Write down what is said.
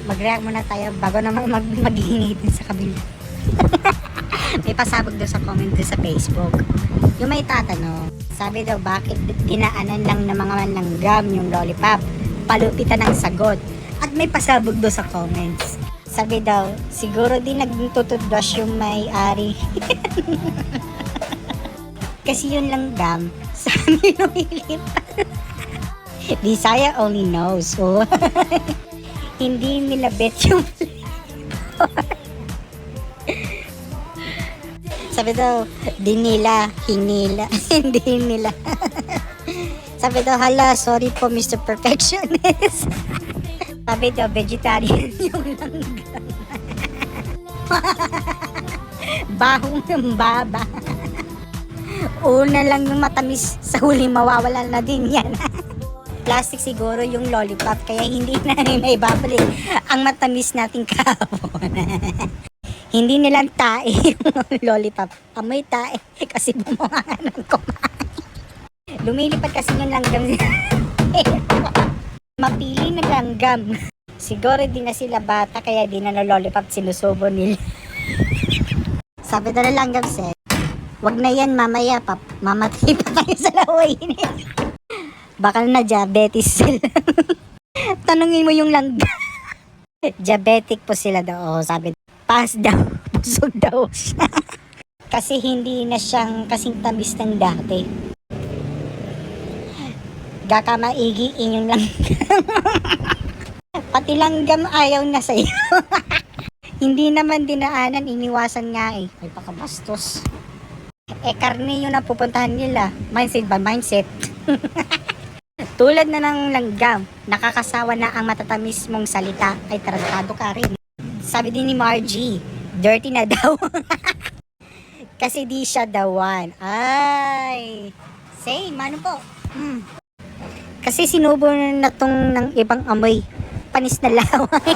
Mag-react muna tayo bago naman maghingi din sa kabila. May pasabog daw sa comment doon sa Facebook. Yung may tatanong, sabi daw bakit dinaanan lang ng mga manlanggam yung lollipop? Palupitan ng sagot. At may pasabog daw sa comments. Sabi daw, siguro din nagtutudbrush yung may-ari. Kasi yun langgam, sa amin lumilipat. Bisaya only knows. Oh. Hindi nila bet yung sabi daw, di nila, hinila. Hindi nila. Sabi daw, hala, sorry po Mr. Perfectionist. Sabi daw, vegetarian yung langgam. Bahong ng baba. Una lang yung matamis, sa huli mawawala na din yan. Plastic siguro yung lollipop, kaya hindi na ibabalik ang matamis nating kahapon. Hindi nilang tae yung lollipop. Amoy tae kasi bumanga ng kumain. Lumilipad kasi yung langgam. Mapili na langgam. Siguro di na sila bata kaya di na lollipop sinusubo nila. Sabi na langgam set, wag na yan mamaya pap. Mamatay pa tayo sa laway. Bakal na diabetes sila. Tanungin mo yung langgam. Diabetic po sila daw. Sabi, pass daw. Busog daw siya. Kasi hindi na siyang kasing tamis ng dati. Gakamaigi inyong langgam. Pati langgam ayaw na sa'yo. Hindi naman dinaanan, iniwasan nga eh. Ay pakabastos. Karne yun ang pupuntahan nila. Mindset ba? Mindset. Tulad na ng langgam, nakakasawa na ang matatamis mong salita. Ay tarantado ka rin. Sabi din ni Margie, dirty na daw. Kasi di siya dawan. Ay, same, ano po? Kasi sinubo na tong ng ibang amoy. Panis na laway.